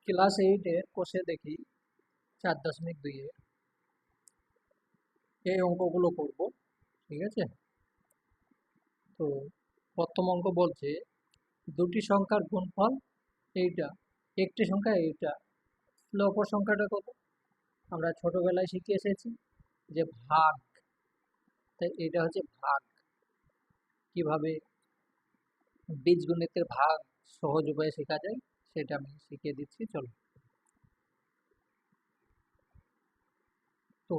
Class 8-এর কোষে দেখি 4.2 এই অঙ্কগুলো করব। ঠিক আছে, তো প্রথম অঙ্ক বলছে দুটি সংখ্যার গুণফল এইটা, একটি সংখ্যা এইটা, তাহলে অপর সংখ্যাটা কত? আমরা ছোটবেলায় শিখে এসেছি যে ভাগ, তাই এটা হচ্ছে ভাগ। কিভাবে বীজগণিতের ভাগ সহজ উপায়ে শেখা যায় সেটা আমি শিখিয়ে দিচ্ছি, চলো। তো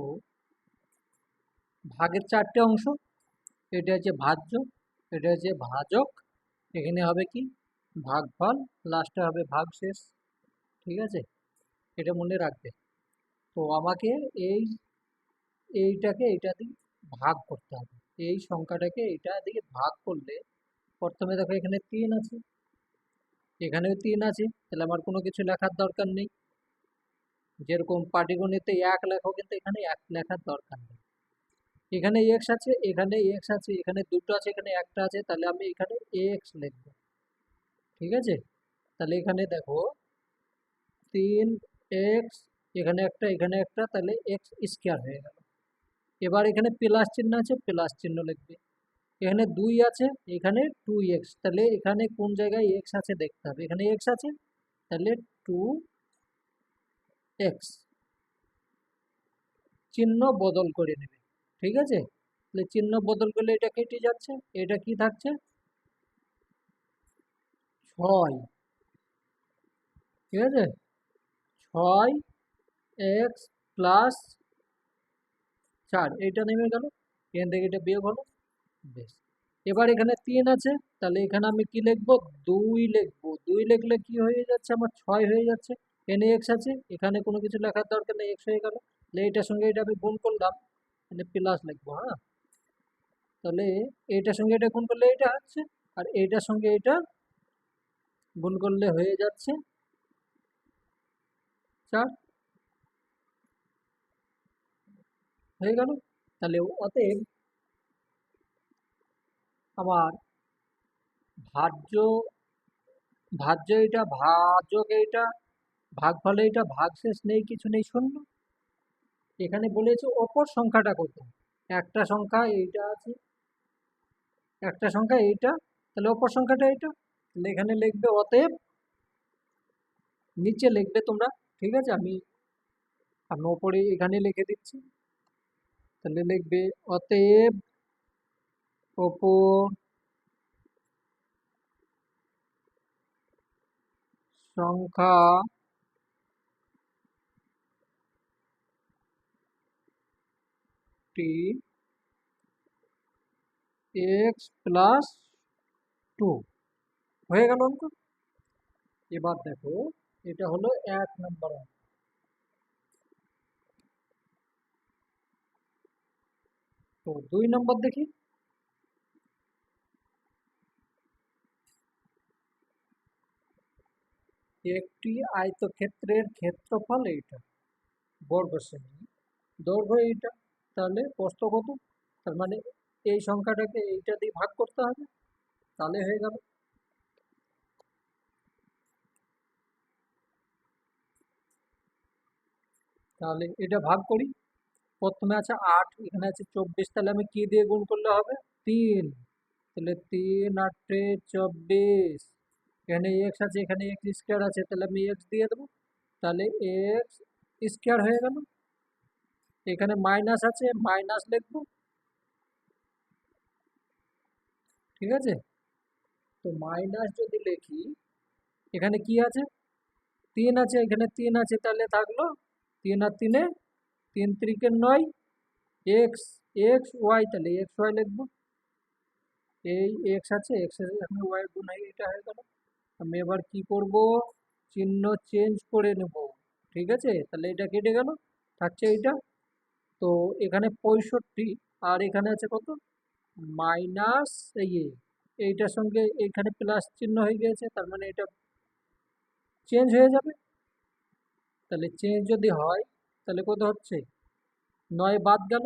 ভাগের 4টে অংশ, এটা হচ্ছে ভাজ্য, এটা হচ্ছে ভাজক, এখানে হবে কি ভাগফল, লাস্টে হবে ভাগশেষ। ঠিক আছে, এটা মনে রাখবে। তো আমাকে এই এইটাকে এটা দিয়ে ভাগ করতে হবে, এই সংখ্যাটাকে এটা দিয়ে ভাগ করলে প্রথমে দেখো এখানে 3 আছে, এখানেও 3 আছে, তাহলে আমার কোনো কিছু লেখার দরকার নেই। যেরকম পাটিগণিতে 1 লেখো, কিন্তু এখানে 1 লেখার দরকার নেই। এখানে এক্স আছে, এখানে এক্স আছে, এখানে দুটো আছে, এখানে একটা আছে, তাহলে আমি এখানে এক্স লিখবো। ঠিক আছে, তাহলে এখানে দেখো 3x, এখানে একটা, তাহলে এক্স স্কোয়ার হয়ে গেল। এবার এখানে প্লাস চিহ্ন আছে, প্লাস চিহ্ন লিখবে। এখানে 2 আছে, এখানে 2x, তাহলে এখানে কোন জায়গায় এক্স আছে দেখতে হবে, এখানে এক্স আছে, তাহলে 2x, চিহ্ন বদল করে নেবে। ঠিক আছে, তাহলে চিহ্ন বদল করলে এটা কেটে যাচ্ছে, এটা কি থাকছে 6। ঠিক আছে, 6x+4, এইটা নেমে গেল, এখান থেকে এটা বিয়োগ হলো। বেশ, এবার এখানে 3 আছে, তাহলে এখানে আমি কি লিখবো 2 লিখবো। 2 লিখলে কি হয়ে যাচ্ছে আমার 6 হয়ে যাচ্ছে। এখানে এক্স আছে, এখানে কোনো কিছু লেখার দরকার নেই, এক্স হয়ে গেল। তাহলে এটার সঙ্গে এটা আমি গুণ করলাম, তাহলে প্লাস লিখবো। হ্যাঁ, তাহলে এইটার সঙ্গে এটা গুণ করলে এটা হচ্ছে, আর এইটার সঙ্গে এটা গুণ করলে হয়ে যাচ্ছে 4, হয়ে গেল। তাহলে অতএব আমার ভাজ্য ভাজ্য এটা, ভাজক এইটা, ভাগফলে এটা, ভাগশেষ নেই, কিছু নেই, শূন্য। এখানে বলেছে অপর সংখ্যাটা কত, একটা সংখ্যা এইটা আছে, একটা সংখ্যা এইটা, তাহলে অপর সংখ্যাটা এটা, তাহলে এখানে লিখবে অতএব, নিচে লিখবে তোমরা। ঠিক আছে, আমি ওপরে এখানে লিখে দিচ্ছি, তাহলে লিখবে অতএব অপর সংখ্যাটি x+2 হয়ে গেল অঙ্ক। এবার দেখো, এটা হলো 1 নম্বর অঙ্ক। তো 2 নম্বর দেখি। একটি আয়তক্ষেত্রের ক্ষেত্রফল এইটা, বর্গ সেমি, দৈর্ঘ্য এইটা, তাহলে প্রস্থ কত? তার মানে এই সংখ্যাটাকে এইটা দিয়ে ভাগ করতে হবে, তাহলে হয়ে গেল। তাহলে এটা ভাগ করি। প্রথমে আছে 8, এখানে আছে 24, তাহলে আমি কি দিয়ে গুণ করলে হবে 3, তাহলে 3×8=24। এখানে এক্স আছে, এখানে এক্স স্কোয়ার আছে, তাহলে আমি এক্স দিয়ে দেবো, তাহলে এক্স স্কোয়ার হয়ে গেল। এখানে মাইনাস আছে, মাইনাস লিখবো। ঠিক আছে, তো মাইনাস যদি লিখি, এখানে কি আছে 3 আছে, এখানে 3 আছে, তাহলে থাকলো 3 আর 3-এ 3×3=9, এক্স এক্স ওয়াই, তাহলে এক্স ওয়াই লিখবো। এই এক্স আছে, এক্স এর এখানে ওয়াই গুণ হয়ে এটা হয়ে গেল। আমি এবার কি করব, চিহ্ন চেঞ্জ করে নেব। ঠিক আছে, তাহলে এটা কেটে গেল, থাকছে এইটা। তো এখানে 65, আর এখানে আছে কত মাইনাস, এইটার সঙ্গে এইখানে প্লাস চিহ্ন হয়ে গেছে, তার মানে এটা চেঞ্জ হয়ে যাবে। তাহলে চেঞ্জ যদি হয়, তাহলে কত হচ্ছে 9 বাদ গেল,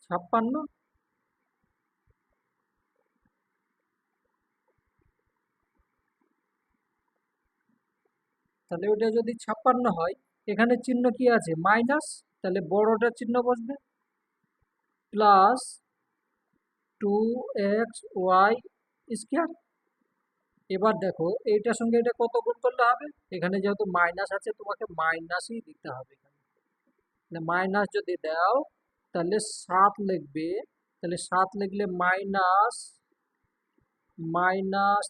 56। তাহলে ওটা যদি 56 হয়, এখানে চিহ্ন কি আছে? মাইনাস, তাহলে বড়টার চিহ্ন বসবে, প্লাস 2xy স্কোয়ার। এবার দেখো এইটার সঙ্গে এটা কত গুণ করলে হবে? এখানে যেহেতু মাইনাস আছে, তোমাকে মাইনাসই দিতে হবে এখানে। মাইনাস যদি দাও তাহলে 7 লিখবে, তাহলে 7 লিখলে মাইনাস মাইনাস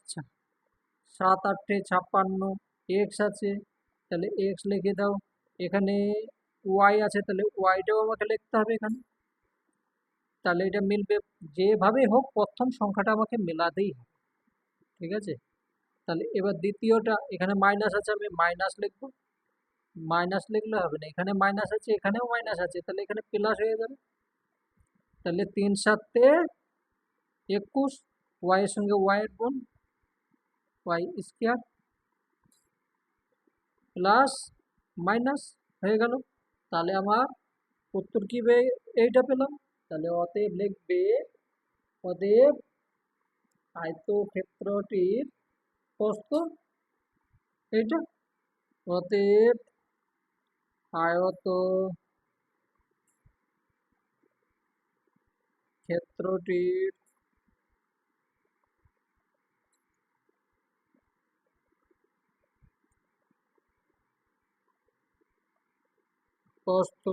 7 8 56, এক্স আছে তাহলে এক্স লিখে দাও। এখানে ওয়াই আছে তাহলে ওয়াইটাও আমাকে লিখতে হবে এখানে, তাহলে এটা মিলবে। যেভাবে হোক প্রথম সংখ্যাটা আমাকে মেলাতেই হবে, ঠিক আছে? তাহলে এবার দ্বিতীয়টা, এখানে মাইনাস আছে, আমি মাইনাস লিখবো। মাইনাস লিখলে হবে না, এখানে মাইনাস আছে এখানেও মাইনাস আছে, তাহলে এখানে প্লাস হয়ে যাবে। তাহলে 3 7 21, ওয়াই এর সঙ্গে ওয়াই এর গুণ, ওয়াই স্কোয়ার প্লাস মাইনাস হয়ে গেল। তাহলে আমার উত্তর কি এইটা পেলাম। তাহলে অতএব লিখবে, অতএব আয়তক্ষেত্রটির প্রস্থ এইটা। অতএব আয়তক্ষেত্রটির প্রস্থ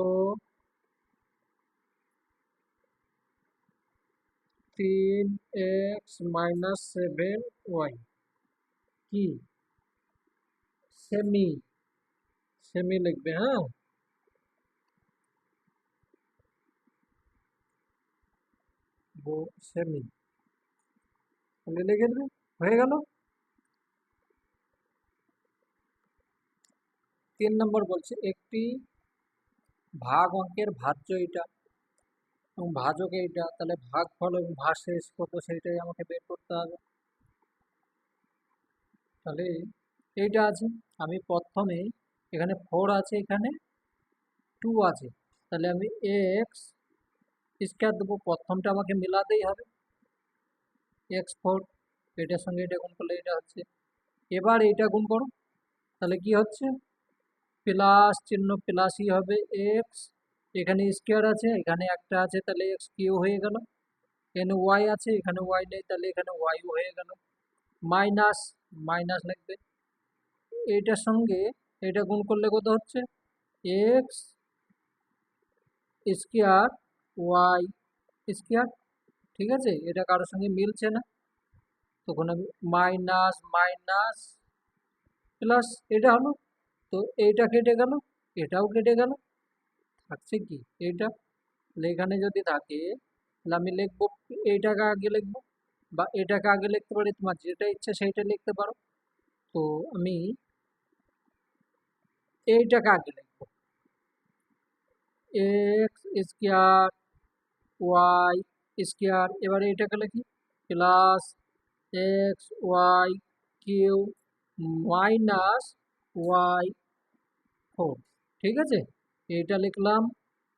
3x - 7y কি? সেমি, সেমি লিখবে, হ্যাঁ। সেমি তাহলে লিখে দেবে, হয়ে গেল। 3 নম্বর বলছে একটি ভাগ অঙ্কের ভাজ্য এটা এবং ভাজক এইটা, তাহলে ভাগফল এবং ভাগশেষ কত সেটাই আমাকে বের করতে হবে। তাহলে এইটা আছে, আমি প্রথমে এখানে 4 আছে, এখানে 2 আছে, তাহলে আমি এক্স স্কোয়ার দেবো, প্রথমটা আমাকে মিলাতেই হবে, x4, এটার সঙ্গে এটা গুণ করলে এটা হচ্ছে। এবার এইটা গুণ করো, তাহলে কি হচ্ছে? প্লাস চিহ্ন প্লাসই হবে, এক্স এখানে স্কোয়ার আছে, এখানে একটা আছে, তাহলে এক্স কিউ হয়ে গেল। এখানে ওয়াই আছে, এখানে ওয়াই নেই, তাহলে এখানে ওয়াই হয়ে গেল। মাইনাস, মাইনাস লিখবে, এইটার সঙ্গে এটা গুণ করলে কত হচ্ছে? এক্স স্কোয়ার ওয়াই স্কোয়ার, ঠিক আছে? এটা কারোর সঙ্গে মিলছে না, তখন আমি মাইনাস মাইনাস প্লাস এটা হলো। তো এইটা কেটে গেল, এটাও কেটে গেল, থাকছে কি? এইটা। তাহলে এখানে যদি থাকে তাহলে আমি লিখবো, এইটাকে আগে লিখবো বা এটাকে আগে লিখতে পারি, তোমার যেটা ইচ্ছা সেইটা লিখতে পারো। তো আমি এইটাকে আগে লিখবো, এক্স স্কোয়ার ওয়াই স্কোয়ার। এবার এইটাকে লিখি, plus X Y Q minus Y 4, ঠিক আছে? এইটা লিখলাম,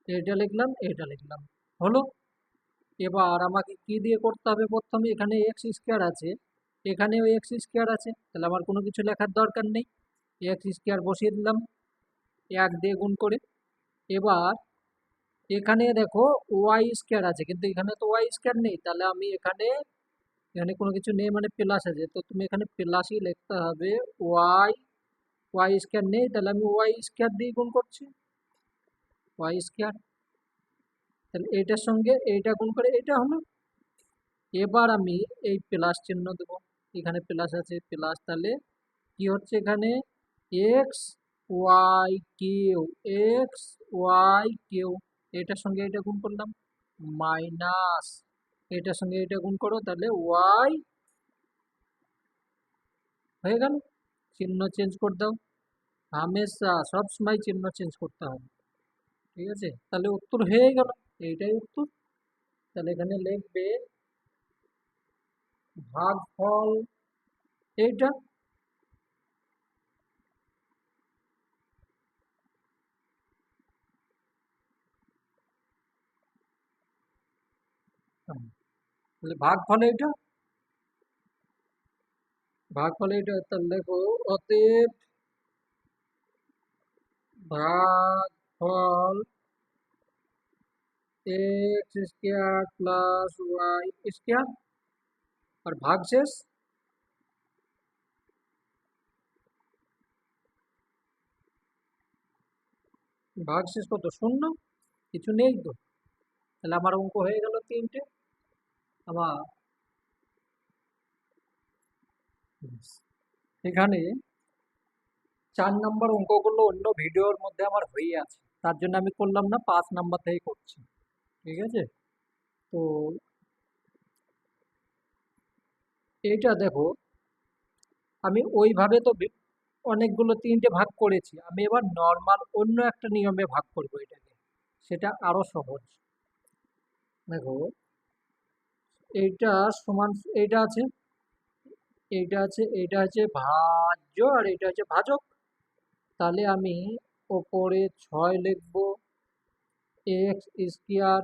এইটা লিখলাম, এইটা লিখলাম, হলো। এবার আমাকে কি দিয়ে করতে হবে? প্রথমে এখানে এক্স স্কোয়ার আছে, এখানেও এক্স স্কোয়ার আছে, তাহলে আমার কোনো কিছু লেখার দরকার নেই, এক্স স্কোয়ার বসিয়ে দিলাম 1 দিয়ে গুণ করে। এবার এখানে দেখো ওয়াই স্কোয়ার আছে, কিন্তু এখানে তো ওয়াই স্কোয়ার নেই, তাহলে আমি এখানে, এখানে কোনো কিছু নেই মানে প্লাস আছে, তো তুমি এখানে প্লাসই লিখতে হবে। ওয়াই, ওয়াই স্কোয়ার নেই, তাহলে আমি ওয়াই স্কোয়ার দিয়ে গুণ করছি, ওয়াই স্কোয়ার। তাহলে এইটার সঙ্গে এইটা গুণ করে এইটা হলো। এবার আমি এই প্লাস চিহ্ন দেবো, এখানে প্লাস আছে, প্লাস, তাহলে কি হচ্ছে এখানে? X Y Q, X Y Q, এটার সঙ্গে এটা গুণ করলাম, মাইনাস এটার সঙ্গে এটা গুণ করো, তাহলে ওয়াই হয়ে গেল। চিহ্ন চেঞ্জ করে দাও, হামেশা সব সময় চিহ্ন চেঞ্জ করতে হবে, ঠিক আছে? তাহলে উত্তর হয়ে গেল, এইটাই উত্তর। তাহলে এখানে লিখবে ভাগফল এইটা। তাহলে ভাগফল এইটা, ভাগফল এইটা, তাহলে দেখো অতএব ভাগফল x square plus y square, আর ভাগশেষ ভাগশেষ কত? শূন্য, কিছু নেই তো। তাহলে আমার অঙ্ক হয়ে গেল তিনটে। আবার এখানে 4 নম্বর অঙ্কগুলো অন্য ভিডিওর মধ্যে আমার হয়ে আছে, তার জন্য আমি করলাম না, 5 নম্বর থেকেই করছি। ঠিক আছে, তো এইটা দেখো, আমি ওইভাবে তো অনেকগুলো তিনটে ভাগ করেছি, আমি এবার নর্মাল অন্য একটা নিয়মে ভাগ করব এটাকে, সেটা আরো সহজ। দেখো, এইটা সমান, এইটা আছে, এইটা আছে, এইটা আছে ভাজ্য, আর এটা হচ্ছে ভাজক। তাহলে আমি ওপরে 6 লিখবো, এক্স স্কোয়ার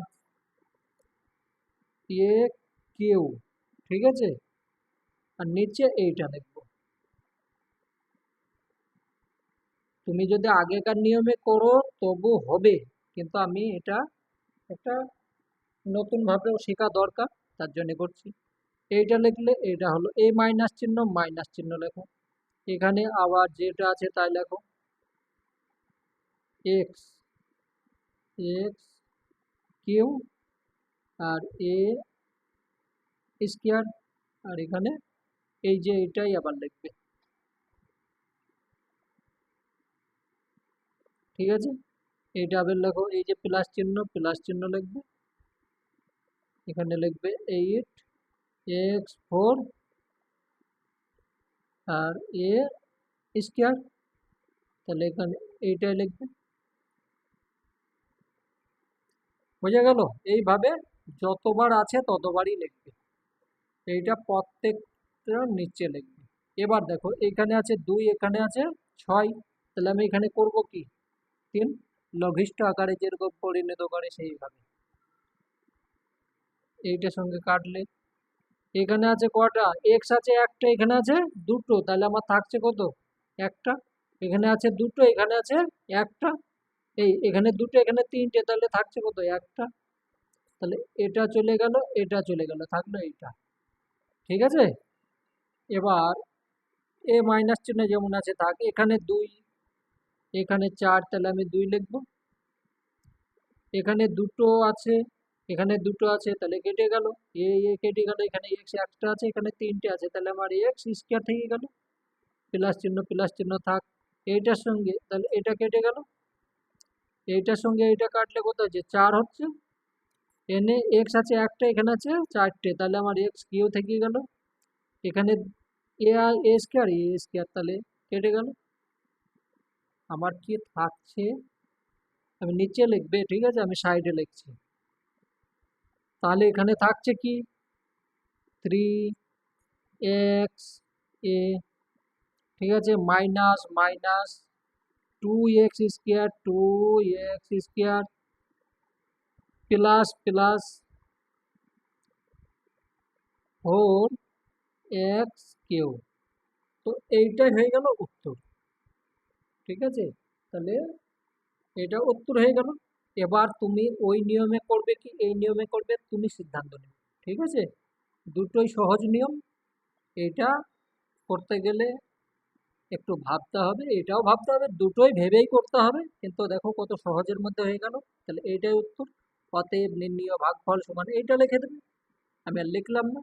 এ কিউ, ঠিক আছে, আর নিচে এইটা লিখবো। তুমি যদি আগেকার নিয়মে করো তবু হবে, কিন্তু আমি এটা একটা নতুন ভাবেও শেখা দরকার, তার জন্য করছি। এইটা লিখলে এটা হলো এই মাইনাস চিহ্ন, মাইনাস চিহ্ন লেখো। এখানে আবার যেটা আছে তাই লেখো, এক্স এক্স কিউ আর এ স্কোয়ার, আর এখানে এই যে এটাই আবার লিখবে। ঠিক আছে, এইটা আবার লেখো, এই যে প্লাস চিহ্ন, প্লাস চিহ্ন লিখবে। এখানে লিখবে 8x4 আর এ স্কোয়ার, তাহলে এখানে এইটাই লিখবে। বোঝা গেল? এইভাবে যতবার আছে ততবারই লিখবে, এইটা প্রত্যেকটা নিচে লিখবে। এবার দেখো, এখানে আছে 2, এখানে আছে 6, তাহলে আমি এখানে করব কি 3, লঘিষ্ঠ আকারে যেরকম পরিণত করে সেইভাবে। এইটার সঙ্গে কাটলে এখানে আছে কটা? এক্স আছে একটা, এখানে আছে দুটো, তাহলে আমার থাকছে কত? একটা। এখানে আছে দুটো, এখানে আছে একটা, এই এখানে দুটো, এখানে তিনটে, তাহলে থাকছে কত? একটা। তাহলে এটা চলে গেল, এটা চলে গেল, থাকলো এইটা। ঠিক আছে, এবার এ মাইনাস চিহ্ন যেমন আছে থাক, এখানে 2, এখানে 4, তাহলে আমি 2 লিখবো। এখানে দুটো আছে, এখানে দুটো আছে, তাহলে কেটে গেল, এ কেটে গেল, এখানে এক্স একটা আছে, এখানে তিনটে আছে, তাহলে আমার এক্স স্কোয়ার থেকে গেল, প্লাস চিহ্ন থাক। এইটার সঙ্গে তাহলে এটা কেটে গেল, এইটার সঙ্গে এইটা কাটলে কত হচ্ছে? 4 হচ্ছে। এনে এক্স আছে একটা, এখানে আছে 4টে, তাহলে আমার এক্স কিউ থেকে গেল। এখানে এ আর এ স্কোয়ার, এ স্কোয়ার, তাহলে কেটে গেল। আমার কি থাকছে? আমি নিচে লিখবে, ঠিক আছে, আমি সাইডে লিখছি। তাহলে এখানে থাকছে কি? 3x এ, ঠিক আছে, minus minus 2x² 2x² plus plus 4x Q. তো এইটাই হয়ে গেল উত্তর। ঠিক আছে, তাহলে এটা উত্তর হয়ে গেল। এবার তুমি ওই নিয়মে করবে কি এই নিয়মে করবে, তুমি সিদ্ধান্ত নেবে। ঠিক আছে, দুটোই সহজ নিয়ম। এটা করতে গেলে একটু ভাবতে হবে, এটাও ভাবতে হবে, দুটোই ভেবেই করতে হবে, কিন্তু দেখো কত সহজের মধ্যে হয়ে গেল। তাহলে এইটাই উত্তর। অতএব নির্ণীয় ভাগফল সমান, এইটা লিখে দেবে, আমি আর লিখলাম না।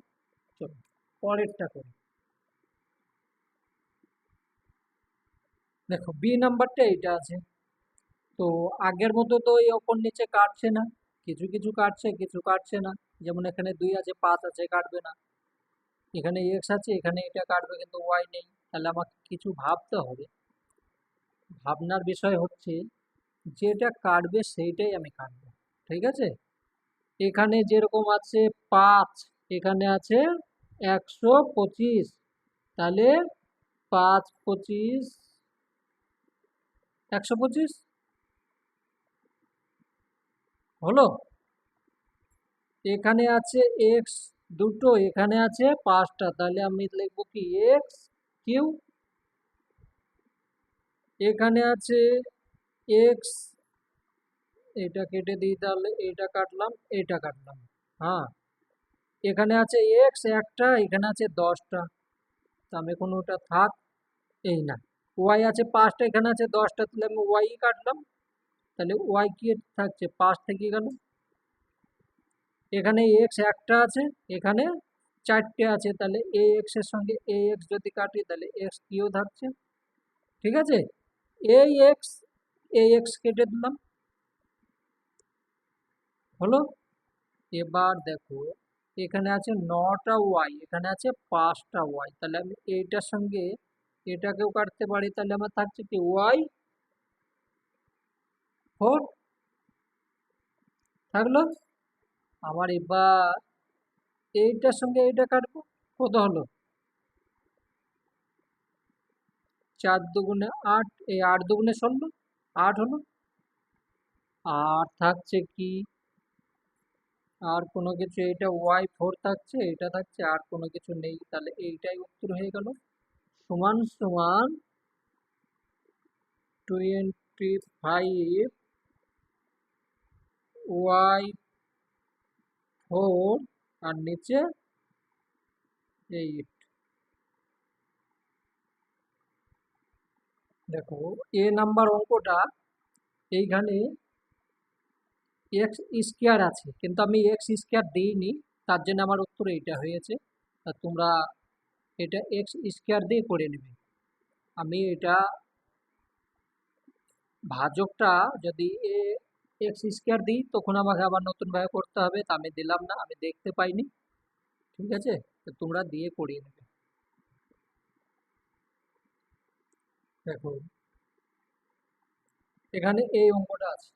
চলো পরেরটা করি। দেখো বি নাম্বারটা এইটা আছে, তো আগের মতো তো এই ওপর নিচে কাটছে না, কিছু কিছু কাটছে, কিছু কাটছে না। যেমন এখানে 2 আছে, 5 আছে, কাটবে না। এখানে এক্স আছে, এখানে এটা কাটবে, কিন্তু ওয়াই নেই। তাহলে আমাকে কিছু ভাবতে হবে। ভাবনার বিষয় হচ্ছে, যেটা কাটবে সেইটাই আমি কাটবো। ঠিক আছে, এখানে যেরকম আছে 5, এখানে আছে 125, তাহলে 5 25 125 হলো। এখানে আছে এক্স দুটো, এখানে আছে 5টা, তাহলে আমি লিখবো কি এক্স কিউ। এখানে আছে এক্স, এটা কেটে দিই, তাহলে এটা কাটলাম, এটা কাটলাম। হ্যাঁ, এখানে আছে এক্স একটা, এখানে আছে 10টা, তো আমি কোনোটা থাক, এই না। ওয়াই আছে 5টা, এখানে আছে 10টা, তাহলে আমি ওয়াই কাটলাম, তাহলে ওয়াই কি থাকছে, 5 থেকে গেল। এখানে এক্স একটা আছে, এখানে 4টে আছে, তাহলে এ এক্স এর সঙ্গে এ এক্স যদি কাটি তাহলে এক্স কিও থাকছে। ঠিক আছে, এই এক্স, এ এক্স কেটে দিলাম, হলো। এবার দেখো, এখানে আছে 9টা ওয়াই, এখানে আছে 5টা ওয়াই, তাহলে আমি এইটার সঙ্গে এটাকেও কাটতে পারি, তাহলে আমার থাকছে কি ওয়াই 4 থাকলো। আমার এবার এইটার সঙ্গে এইটা কাটবো, কত হলো, 4 দুগুণে 8, এই 8 দুগুণে 16, 8 হলো। আর থাকছে কি, আর কোনো কিছু, এটা ওয়াই 4 থাকছে, এটা থাকছে, আর কোনো কিছু নেই, তাহলে এইটাই উত্তর হয়ে গেল। সমান সমান 25 ওয়াই 4, আর নিচে 8। দেখো, এ নাম্বার অঙ্কটা এইখানে এক্স স্কোয়ার আছে, কিন্তু আমি এক্স স্কোয়ার দিইনি, তার জন্য আমার উত্তর এইটা হয়েছে। তা তোমরা এটা এক্স স্কোয়ার দিয়ে করে নেবে। আমি এটা ভাজকটা যদি এক্স স্কোয়ার দিই, তখন আমাকে আবার নতুনভাবে করতে হবে, তা আমি দিলাম না, আমি দেখতে পাইনি। ঠিক আছে, তো তোমরা দিয়ে করিয়ে নেবে। দেখো, এখানে এই অঙ্কটা আছে,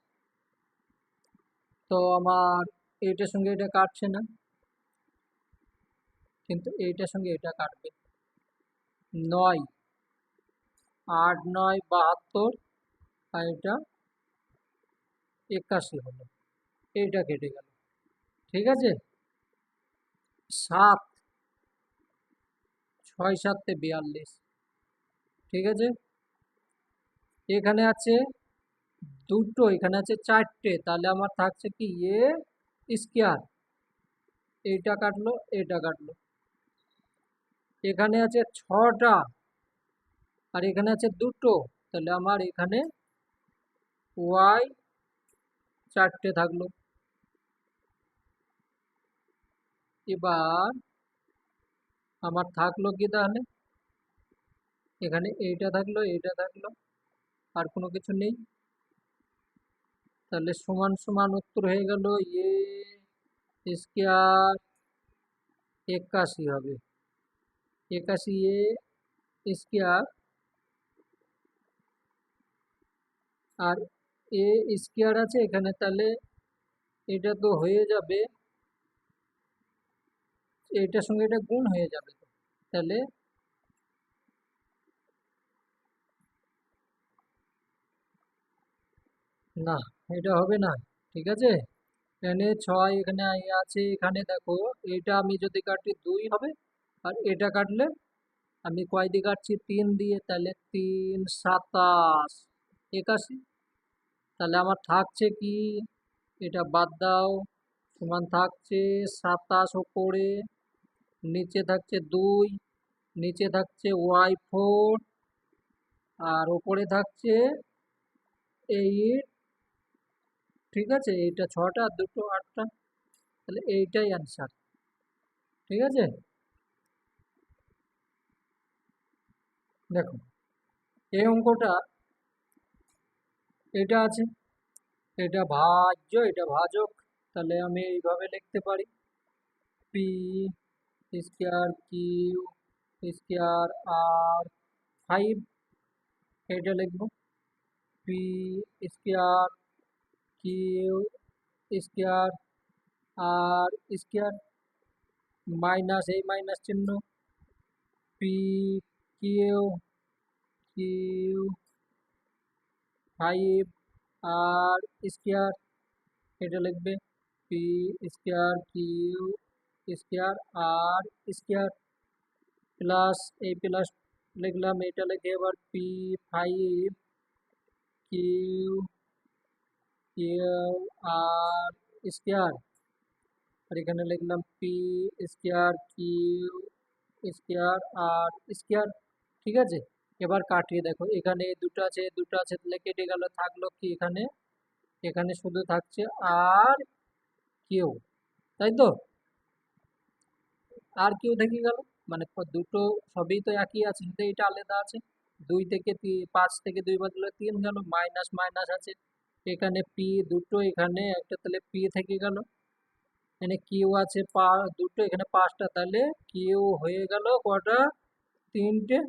তো আমার এইটার সঙ্গে এটা কাটছে না, কিন্তু এইটার সঙ্গে এটা কাটবে। 9, 8, 9, 72, আর এটা 81 হলো, এইটা কেটে গেল। ঠিক আছে, 7, 6, 7 42। ঠিক আছে, এখানে আছে দুটো, এখানে আছে 4টে, তাহলে আমার থাকছে কি এ স্কোয়ার, এইটা কাটলো, এটা কাটলো। এখানে আছে 6টা, আর এখানে আছে দুটো, তাহলে আমার এখানে ওয়াই 4টে থাকলো। এবার আমার থাকলো কি তাহলে, এখানে এইটা থাকলো, এইটা থাকলো, আর কোনো কিছু নেই, তাহলে সমান সমান উত্তর হয়ে গেল এ স্কোয়ার 81 হবে। 81 এ স্কোয়ার, আর এ স্কোয়ার আছে এখানে, তাহলে এটা তো হয়ে যাবে, এটার সঙ্গে এটা গুণ হয়ে যাবে তো, তাহলে না, এটা হবে না। ঠিক আছে, এখানে 6, এখানে আছে, এখানে দেখো, এটা আমি যদি কাটি 2 হবে, আর এটা কাটলে আমি কয় দিয়ে কাটছি, 3 দিয়ে, তাহলে 3, 27, 81। তাহলে আমার থাকছে কি, এটা বাদ দাও, সমান থাকছে 27 ওপরে, নিচে থাকছে 2, নিচে থাকছে ওয়াই 4, আর ওপরে থাকছে 8। ঠিক আছে, এইটা 6টা, আর দুটো 8টা, তাহলে এইটাই অ্যান্সার। ঠিক আছে, দেখো, এই অঙ্কটা এটা আছে, এটা ভাজ্য, এটা ভাজক, তাহলে আমি এইভাবে লিখতে পারি, পি স্কোয়ার কিউ স্কোয়ার আর 5, এটা লিখবো, পি স্কোয়ার কিউ স্কোয়ার আর স্কোয়ার, মাইনাস, এই মাইনাস চিহ্ন, পি কিউ কিউ 5 আর স্কোয়ার, এটা লিখবে, পি স্কোয়ার কিউ স্কোয়ার আর স্কোয়ার, প্লাস, এই প্লাস লিখলাম, এটা লিখে এবার P 5 Q Q R square, আর এখানে লিখলাম পি স্কোয়ার কিউ স্কোয়ার আর স্কোয়ার। ঠিক আছে, এবার কাটিয়ে দেখো, এখানে দুটো আছে দুটো আছে, তাহলে কেটে গেল, থাকলো কি এখানে, এখানে শুধু থাকছে আর কিউ, তাই তো, আর কিউ থেকে গেল, মানে দুটো সবই তো একই আছে, কিন্তু এটা আলাদা আছে। 5 থেকে 2 বাদ দিলে 3 গেল, মাইনাস মাইনাস আছে, এখানে পি দুটো, এখানে একটা, তাহলে পি থেকে গেল, এখানে কিউ আছে দুটো, এখানে 5টা, তাহলে কিউ হয়ে গেল কটা, 3টে,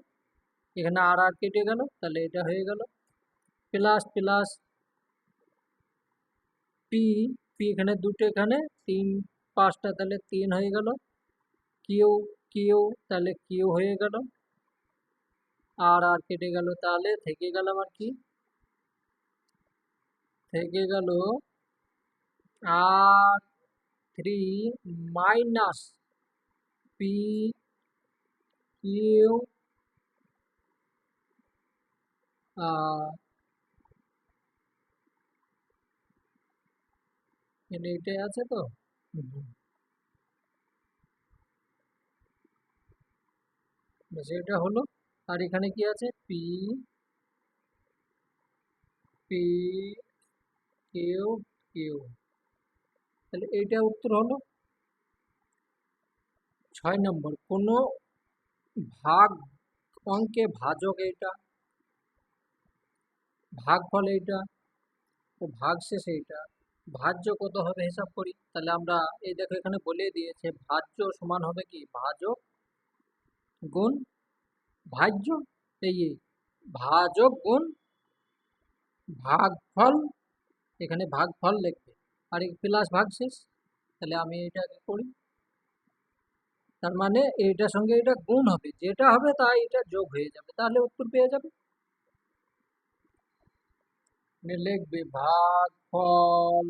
এখানে আর আর কেটে গেল, তাহলে এটা হয়ে গেল, প্লাস প্লাস পি, পি এখানে দুটো, এখানে 3, 5টা, তাহলে 3 হয়ে গেল, কিউ কিউ, তাহলে কিউ হয়ে গেল, আর আর কেটে গেল, তাহলে থেকে গেল আমার কি, থেকে গেল আর 3 মাইনাস পি কিউ এটাই আছে তো। হুম, বেশ, এটা হলো, আর এখানে কি আছে, পি পি কিউ কিউ, তাহলে এইটা উত্তর হলো। 6 নম্বর, কোনো ভাগ অঙ্কে ভাজক এইটা, ভাগফল এইটা, ও ভাগশেষ এইটা, ভাজ্য কত হবে হিসাব করি, তাহলে আমরা এই দেখো এখানে বলে দিয়েছে, ভাজ্য সমান হবে কি, ভাজক গুণ ভাজ্য, এই ভাজক গুণ ভাগফল, এখানে ভাগফল লিখবে, আর এই প্লাস ভাগশেষ, তাহলে আমি এটাকে করি, তার মানে এইটার সঙ্গে এটা গুণ হবে, যেটা হবে তাই এটা যোগ হয়ে যাবে, তাহলে উত্তর পেয়ে যাবে। মানে লিখবে ভাগফল,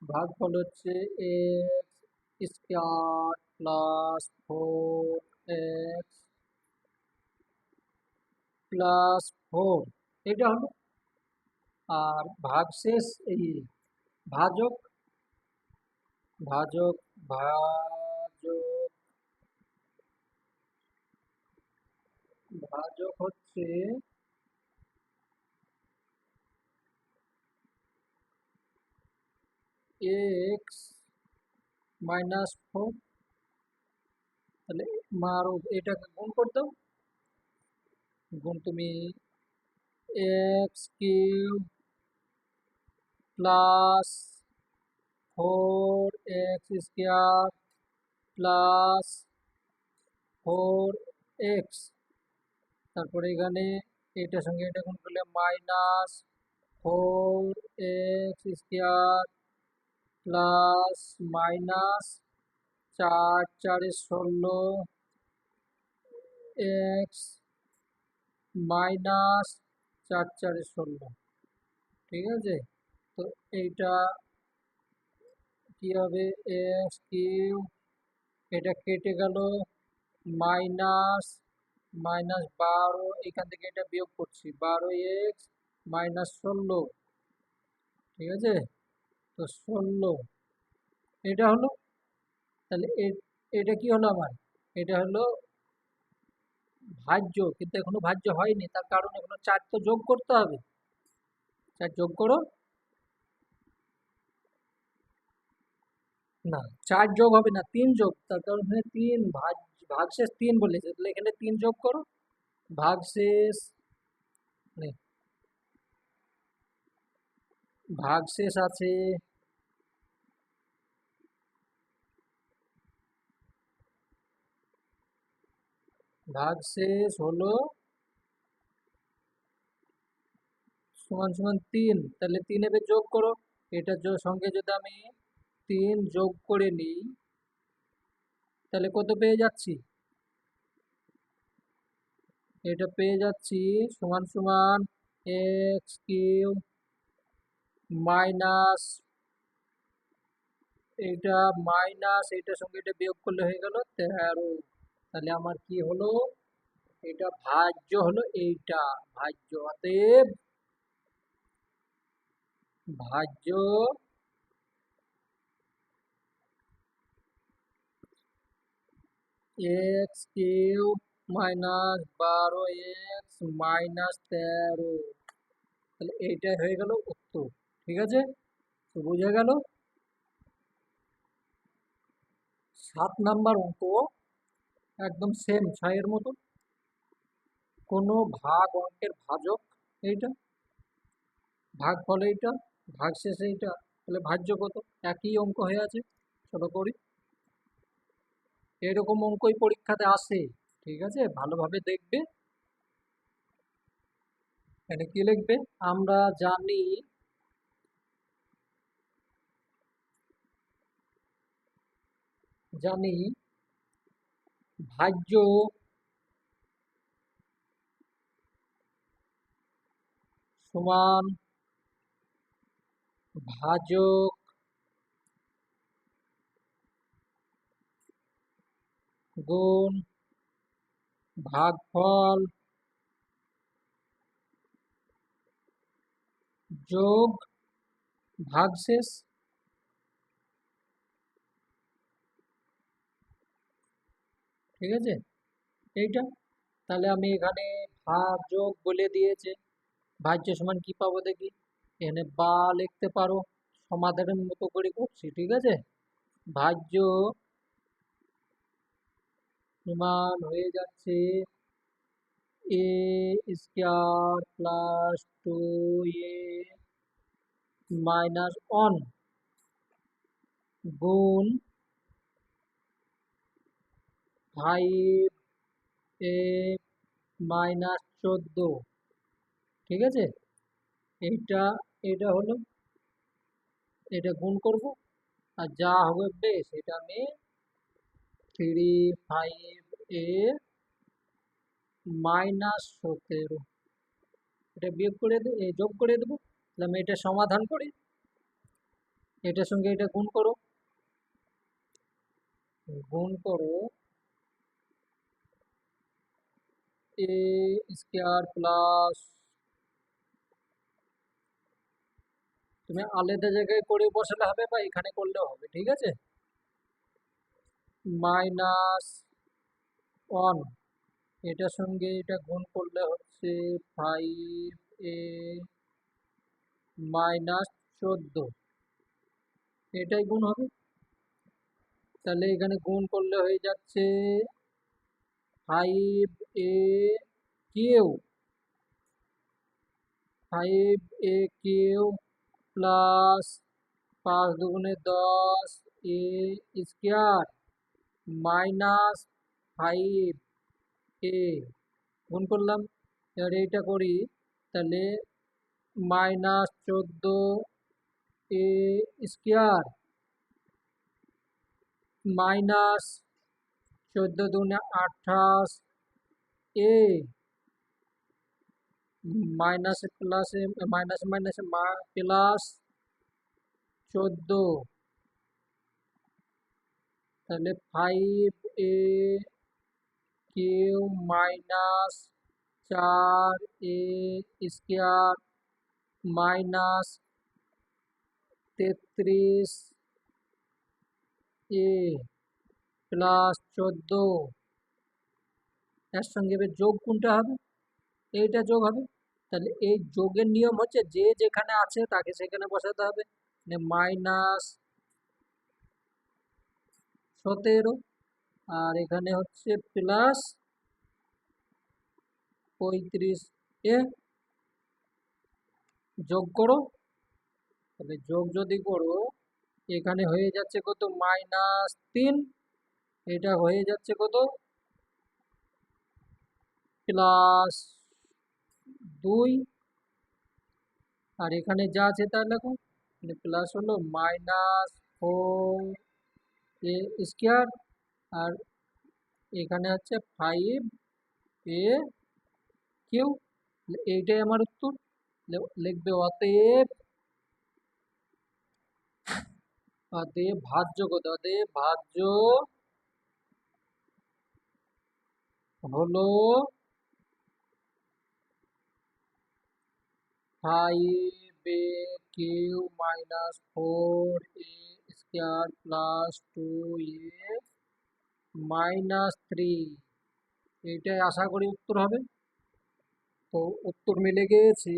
ভাগফল হচ্ছে x square plus 4x plus 4, এটা হলো, আর ভাগশেষ এই ভাজক, ভাজক ভাজক ভাজক হচ্ছে এক্স মাইনাস 4, তাহলে মারো, এটাকে গুণ করে দাও, গুণ তুমি x cube plus 4x square plus 4x, তারপরে এখানে এটার সঙ্গে এটা গুণ করলে minus 4x square plus minus 4 4 16 x minus 4 4 16, ঠিক আছে, তো এইটা কি হবে, এক্স কিউ, এটা কেটে গেল, মাইনাস মাইনাস 12, এখান থেকে এটা বিয়োগ করছি, 12x মাইনাস 16, ঠিক আছে, তো 16 এটা হলো, তাহলে এটা কি হলো আমার, এটা হলো ভাজ্য, কিন্তু এখনো ভাজ্য হয়নি, তার কারণ এখনো 4 তো যোগ করতে হবে, 4 যোগ করো, না 4 যোগ হবে না, 3 যোগ, তার কারণ এখানে 3 ভাগশেষ 3 বলেছে, তাহলে এখানে 3 যোগ করো, ভাগশেষ মানে ভাগশেষ আছে ভাগশেষ হলো সমান সমান 3, তাহলে 3 এবার যোগ করো, এটার সঙ্গে যদি আমি 3 যোগ করে নিই, তাহলে কত পেয়ে যাচ্ছি, এটা পেয়ে যাচ্ছি সমান সমান এক্স কিউ মাইনাস, এটা মাইনাস, এটার সঙ্গে এটা বিয়োগ করলে হয়ে গেল 13, তাহলে আমার কি হলো, এটা ভাজ্য হলো, এইটা ভাজ্য, অতএব ভাজ্য x cube minus 12x minus 13। তাহলে এইটাই হয়ে গেল উত্তর। ঠিক আছে, তো বোঝা গেল। 7 নাম্বার অঙ্ক একদম সেম 6-এর মতো। কোনো ভাগ অঙ্কের ভাজক এইটা, ভাগফল এইটা, ভাগশেষ এইটা, তাহলে ভাজ্য কত? একই অঙ্ক হয়ে আছে। চলো করি। এরকম অঙ্কই পরীক্ষাতে আসে, ঠিক আছে, ভালোভাবে দেখবে। এখানে কি লিখবে? আমরা জানি জানি ভাজ্য সমান ভাজক গুণ ভাগফল যোগ ভাগশেষ। ঠিক আছে, এইটা। তাহলে আমি এখানে ভাগ যোগ বলে দিয়েছে। ভাজ্য সমান কি পাবো দেখি? এখানে বা লিখতে পারো, সমাধানের মতো করে করছি। ঠিক আছে, ভাজ্য সমান হয়ে যাচ্ছে এ স্কোয়ার প্লাস 2a মাইনাস 1 গুণ 5a মাইনাস 14। ঠিক আছে, এইটা এটা হলো, এটা গুণ করব, আর যা হবে সেটা আমি 5a মাইনাস 17 এটা বিয়োগ করে যোগ করে দেবো। তাহলে আমি এটা সমাধান করি, এটার সঙ্গে এটা গুণ করো, গুণ করো এ স্কোয়ার প্লাস, তুমি আলাদা জায়গায় করে বসালে হবে বা এখানে করলেও হবে। ঠিক আছে, মাইনাস 1 এটার সঙ্গে এটা গুণ করলে হচ্ছে 5a মাইনাস 14, এটাই গুণ হবে। তাহলে এখানে গুণ করলে হয়ে যাচ্ছে 5a Q, 5a Q plus 5 দুগুণে 10 এ স্কোয়ার মাইনাস 5a গুণ করলাম। এবার এইটা করি, তাহলে মাইনাস 14a স্কোয়ার মাইনাস 14 দুগুণে 28 এ মাইনাসে প্লাসে মাইনাসে মাইনাসে প্লাস 14, তাহলে 5a Q minus 4a square minus 33a plus 14, এর সঙ্গে এবার যোগ কোনটা হবে? এইটা যোগ হবে। তাহলে এই যোগের নিয়ম হচ্ছে যে যেখানে আছে তাকে সেখানে বসাতে হবে। মাইনাস 17 আর এখানে হচ্ছে প্লাস 35 যোগ করো। তাহলে যোগ যদি করো, এখানে হয়ে যাচ্ছে কত? -3, এটা হয়ে যাচ্ছে কত? +2, আর এখানে যা আছে তা লেখো। প্লাস হলো -4a স্কোয়ার, আর এখানে হচ্ছে 5a কিউ। এইটাই আমার উত্তর। লিখবে অতএব, অতএব ভাজ্য কত? অতএব ভাজ্য হলো 5a Q minus 4a² plus 2a minus 3। এইটাই আশা করি উত্তর হবে। তো উত্তর মিলে গিয়েছে।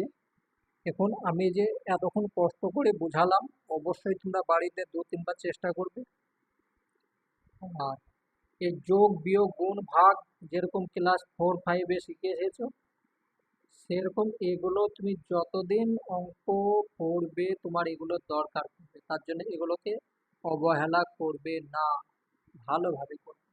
এখন আমি যে এতক্ষণ কষ্ট করে বোঝালাম, অবশ্যই তোমরা বাড়িতে 2-3 বার চেষ্টা করবে। আর এই যোগ বিয়োগ গুণ ভাগ যেরকম ক্লাস 4-5-এ শিখে এসেছো, সেরকম এগুলো তুমি যতদিন অঙ্ক পড়বে তোমার এগুলোর দরকার পড়বে। তার জন্য এগুলোকে অবহেলা করবে না, ভালোভাবে করবে।